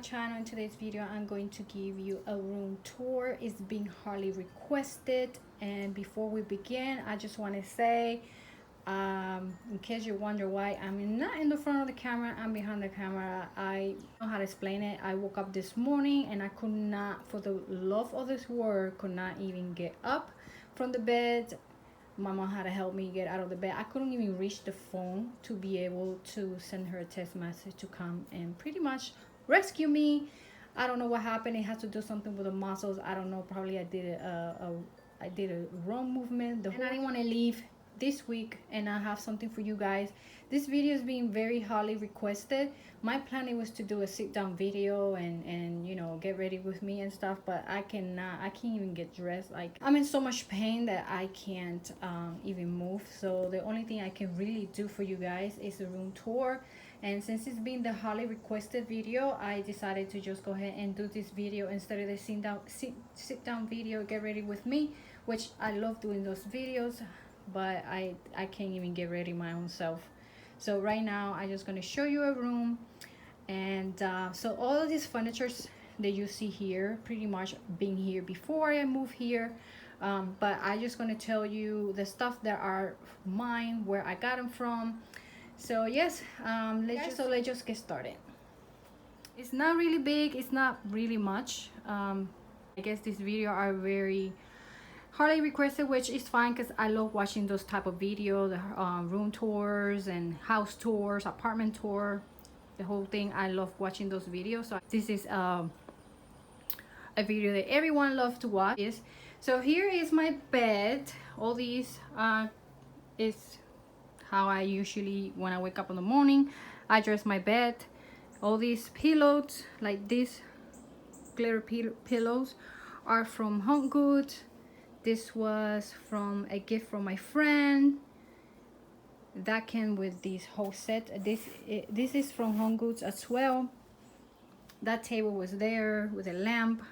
channel. In today's video I'm going to give you a room tour. It's being highly requested, and before we begin I just want to say, in case you wonder why I'm not in the front of the camera, I'm behind the camera. I don't know how to explain it. I woke up this morning and I could not, for the love of this world, could not even get up from the bed. My mom had to help me get out of the bed. I couldn't even reach the phone to be able to send her a text message to come and pretty much rescue me. I don't know what happened. It had to do something with the muscles. I don't know. Probably I did a wrong movement. And I didn't want to leave this week, and I have something for you guys. This video is being very highly requested. My plan was to do a sit-down video and you know, get ready with me and stuff, but I can't even get dressed. Like, I'm in so much pain that I can't even move. So the only thing I can really do for you guys is a room tour. And since it's been the highly requested video, I decided to just go ahead and do this video instead of the sit down video, get ready with me, which I love doing those videos, but I can't even get ready my own self. So right now I'm just going to show you a room. And so all of these furnitures that you see here pretty much been here before I moved here, but I just going to tell you the stuff that are mine, where I got them from. So yes, let's just get started. It's not really big, it's not really much. I guess this video are very highly requested, which is fine because I love watching those type of videos, room tours and house tours, apartment tour, the whole thing. I love watching those videos. So this is a video that everyone loves to watch. So here is my bed. All these is how I usually, when I wake up in the morning, I dress my bed. All these pillows, like these glitter pillows, are from Home Goods. This was from a gift from my friend. That came with this whole set. This is from Home Goods as well. That table was there with a lamp.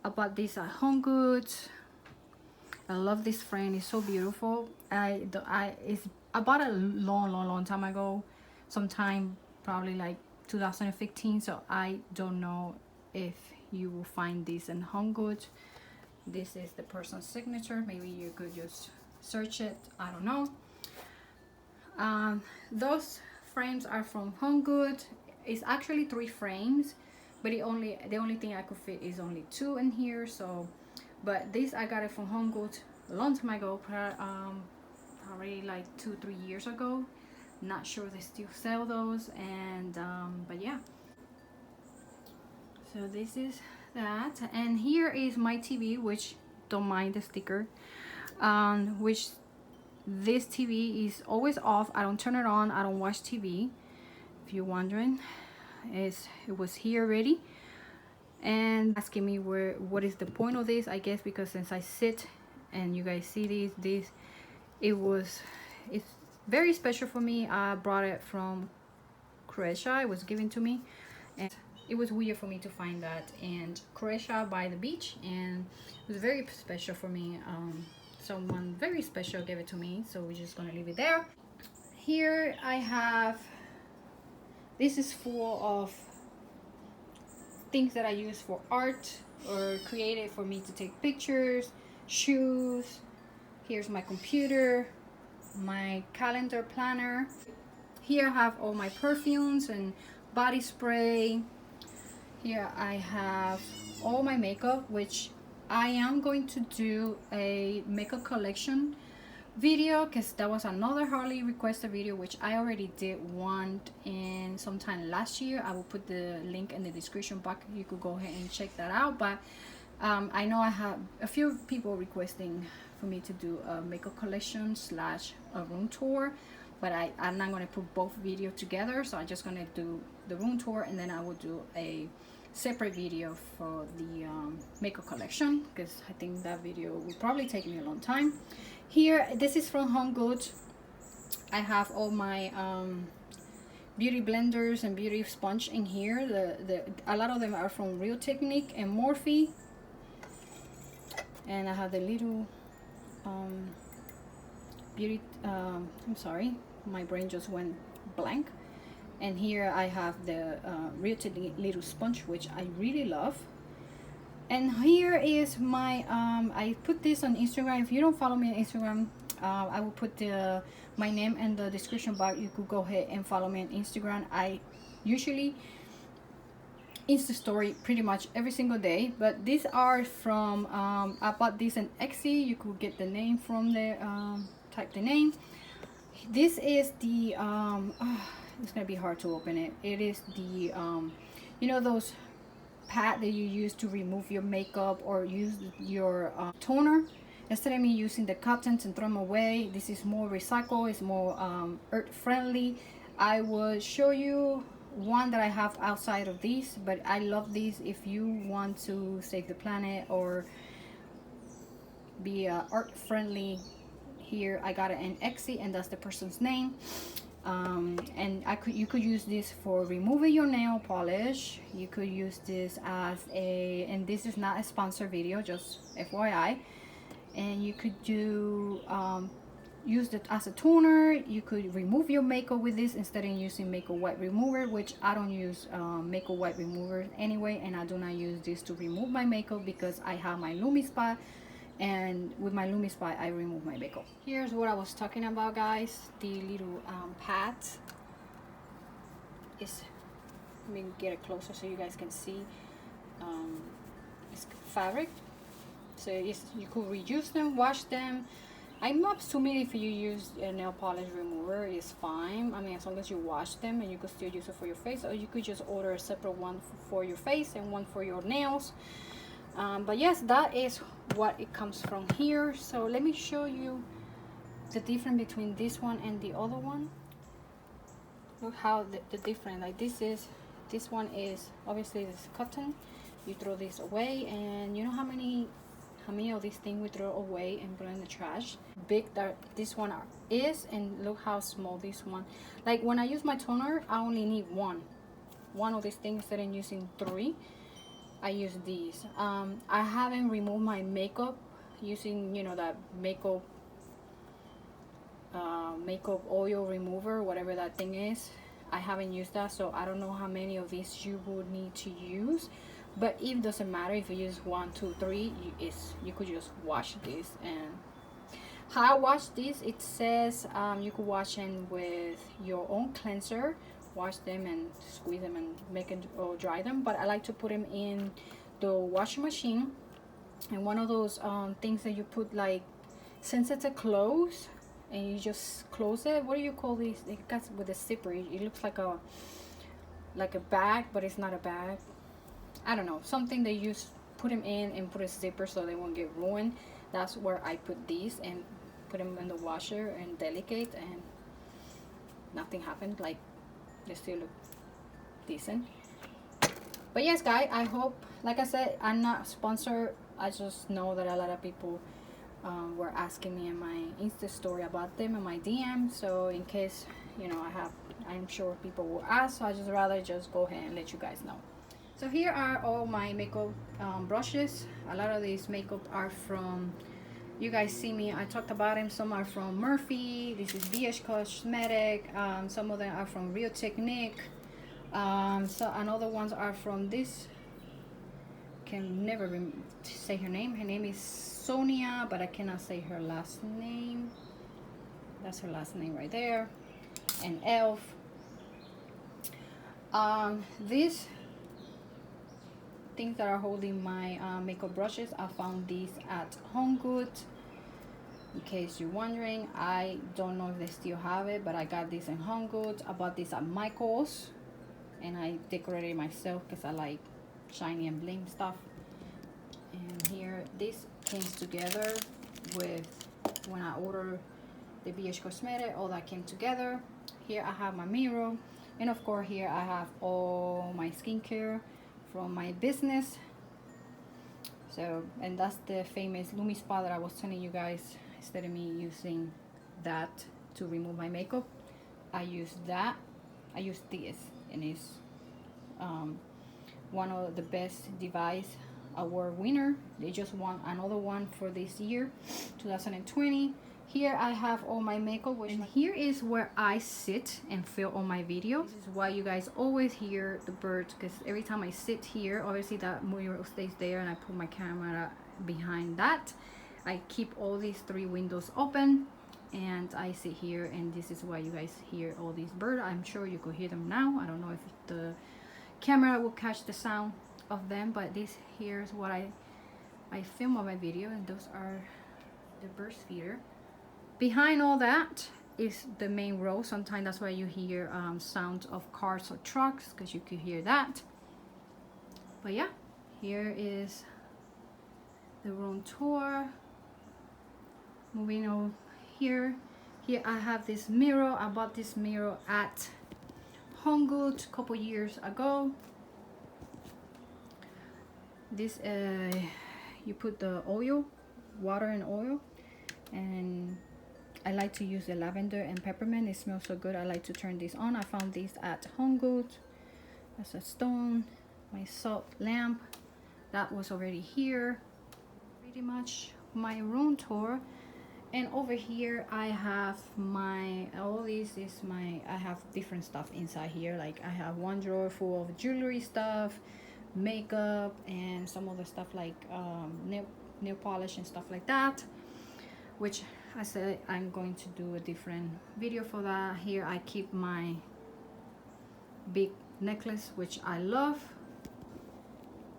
I bought this at Home Goods. I love this frame. It's so beautiful. I bought it a long time ago, sometime probably like 2015. So I don't know if you will find this in Home Goods. This is the person's signature. Maybe you could just search it. I don't know. Those frames are from Home Goods. It's actually 3 frames, but the only thing I could fit is only 2 in here. So, but this I got it from Home Goods a long time ago, probably like 2-3 years ago. Not sure they still sell those. And but yeah. So this is that, and here is my TV, which don't mind the sticker, which this TV is always off. I don't turn it on. I don't watch TV, if you're wondering. It was here already, and asking me what is the point of this. I guess because since I sit and you guys see this it's very special for me. I brought it from Croatia. It was given to me, and it was weird for me to find that in Croatia by the beach, and it was very special for me. Someone very special gave it to me, so we're just gonna leave it there. Here I have, this is full of things that I use for art or created for me to take pictures, shoes. Here's my computer, my calendar planner. Here I have all my perfumes and body spray. Here I have all my makeup, which I am going to do a makeup collection video, because that was another highly requested video, which I already did one in sometime last year. I will put the link in the description box. You could go ahead and check that out. But I know I have a few people requesting for me to do a makeup collection slash a room tour, but I'm not going to put both videos together. So I'm just going to do the room tour, and then I will do a separate video for the makeup collection, because I think that video will probably take me a long time. Here, this is from Home Goods. I have all my beauty blenders and beauty sponge in here. A lot of them are from Real Technique and Morphe. And I have the little beauty I'm sorry, my brain just went blank. And here I have the Rödrz little sponge, which I really love. And here is my I put this on Instagram. If you don't follow me on Instagram, I will put my name in the description box. You could go ahead and follow me on Instagram. I usually Insta story pretty much every single day, but these are from I bought this in Etsy. You could get the name from there, type the name. This is the it's gonna be hard to open it. It is the you know those pad that you use to remove your makeup or use your toner. Instead of me using the cottons and throw them away, this is more recycle. It's more earth friendly. I will show you one that I have outside of these, but I love these if you want to save the planet or be earth friendly. Here I got it in Etsy, and that's the person's name. And you could use this for removing your nail polish. You could use this as a, and this is not a sponsored video, just FYI. And you could do use it as a toner. You could remove your makeup with this instead of using makeup wipe remover, which I don't use makeup wipe remover anyway, and I do not use this to remove my makeup because I have my Lumi Spot, and with my Lumi Spot I remove my makeup. Here's what I was talking about, guys. The little pads is, let me get it closer so you guys can see. It's fabric, so you could reuse them, wash them. I'm assuming if you use a nail polish remover, it's fine. I mean, as long as you wash them, and you could still use it for your face, or you could just order a separate one for your face and one for your nails. But yes, that is what it comes from here. So let me show you the difference between this one and the other one. Look how the difference, like this one is obviously this cotton. You throw this away, and you know how many of these things we throw away and put in the trash. Big that this one is, and look how small this one. Like when I use my toner, I only need one of these things instead of using 3. I use these. I haven't removed my makeup using, you know, that makeup oil remover, whatever that thing is. I haven't used that, so I don't know how many of these you would need to use. But it doesn't matter if you use 1, 2, 3. You could just wash this. And how I wash this, it says you could wash them with your own cleanser. Wash them and squeeze them and make it or dry them. But I like to put them in the washing machine. And one of those things that you put, like, sensitive clothes, and you just close it. What do you call these? It got with a zipper. It looks like a bag, but it's not a bag. I don't know, something they use, put them in and put a zipper so they won't get ruined. That's where I put these and put them in the washer and delicate, and nothing happened. Like, they still look decent. But yes, guys, I hope, like I said, I'm not sponsored. I just know that a lot of people were asking me in my Insta story about them in my DM. So in case, you know, I'm sure people will ask, so I just rather just go ahead and let you guys know. So here are all my makeup brushes. A lot of these makeup are from, you guys see me, I talked about them. Some are from Murphy. This is BH Cosmetic. Some of them are from Real Technique. So another ones are from this, can never say her name. Her name is Sonia, but I cannot say her last name. That's her last name right there. And Elf. These things that are holding my makeup brushes, I found these at Home Goods. In case you're wondering, I don't know if they still have it, but I got this in Home Goods. I bought this at Michael's, and I decorated it myself because I like shiny and bling stuff. And here, this came together with when I ordered the BH Cosmetic. All that came together. Here I have my mirror, and of course here I have all my skincare from my business. So, and that's the famous Lumi Spa that I was telling you guys. Instead of me using that to remove my makeup, I use that. I use this, and it's one of the best device award winner. They just won another one for this year, 2020. Here I have all my makeup, and here is where I sit and film all my videos. This is why you guys always hear the birds, because every time I sit here, obviously that mirror stays there and I put my camera behind that. I keep all these 3 windows open and I sit here, and this is why you guys hear all these birds. I'm sure you could hear them now. I don't know if the camera will catch the sound of them, but this here is what I film on my video, and those are the bird feeder. Behind all that is the main road. Sometimes that's why you hear sounds of cars or trucks, because you could hear that. But yeah, here is the room tour. Moving over here I have this mirror. I bought this mirror at Home Goods a couple years ago. This you put the oil, water and oil, and I like to use the lavender and peppermint. It smells so good. I like to turn this on. I found this at Home Goods. That's a stone. My salt lamp, that was already here. Pretty much my room tour. And over here I have my, all this is my, I have different stuff inside here. Like I have one drawer full of jewelry stuff, makeup, and some other stuff like nail polish and stuff like that, which I said I'm going to do a different video for that. Here I keep my big necklace, which I love.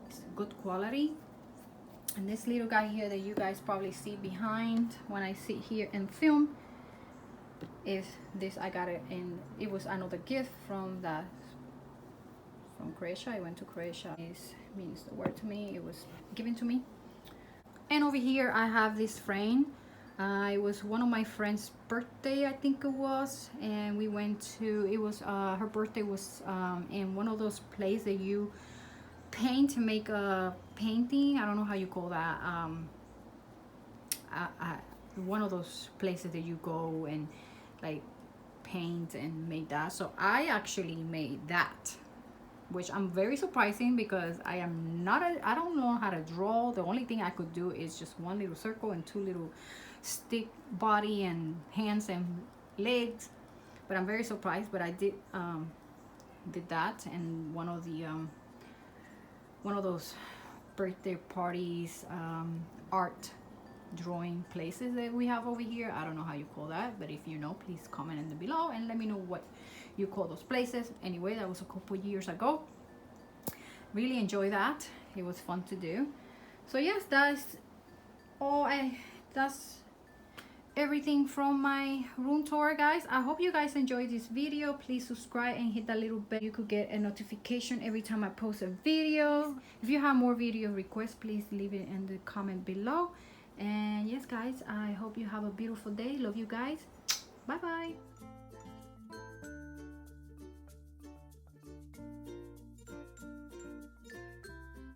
It's good quality. And this little guy here that you guys probably see behind when I sit here and film is this. I got it, and it was another gift from Croatia. I went to Croatia. It means the word to me. It was given to me. And over here I have this frame. It was one of my friend's birthday, I think it was, and we went to, it was her birthday was in one of those places that you paint to make a painting. I don't know how you call that. One of those places that you go and like paint and make that. So I actually made that, which I'm very surprising because I am not I don't know how to draw. The only thing I could do is just one little circle and 2 little stick body and hands and legs, but I'm very surprised. But I did that, and one of those birthday parties art drawing places that we have over here. I don't know how you call that, but if you know, please comment in the below and let me know what you call those places. Anyway, that was a couple years ago. Really enjoy that. It was fun to do. So yes, that's all. That's everything from my room tour, guys. I hope you guys enjoyed this video. Please subscribe and hit that little bell. You could get a notification every time I post a video. If you have more video requests, please leave it in the comment below. And yes, guys, I hope you have a beautiful day. Love you guys. Bye bye.